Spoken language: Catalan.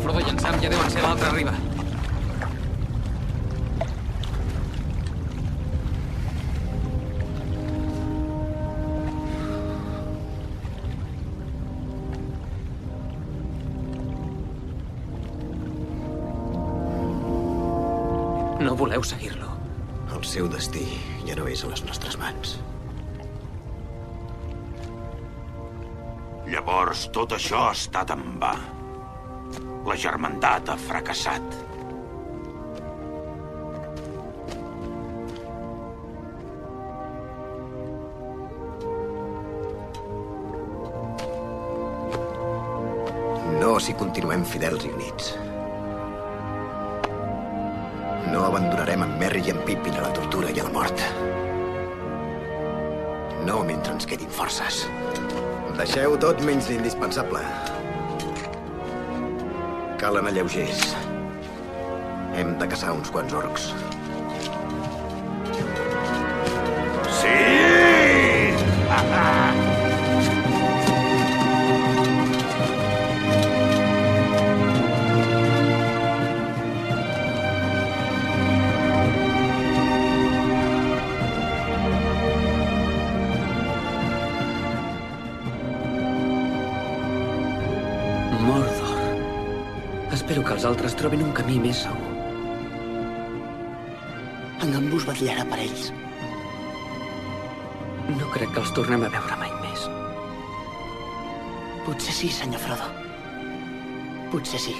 Frodo i en Sam ja deuen ser a l'altra riba. No voleu seguir-lo. El seu destí ja no és a les nostres mans. Llavors, tot això ha estat en va. La germandat ha fracassat. No si continuem fidels i units. No abandonarem en Merry i en Pippin a la tortura i a la mort. No mentre ens quedin forces. Deixeu tot menys l'indispensable. Calen alleugers. Hem de caçar uns quants orcs. Sí! Mordor. Espero que els altres trobin un camí més segur. En Gambus vetllarà per ells. No crec que els tornem a veure mai més. Potser sí, senyor Frodo. Potser sí.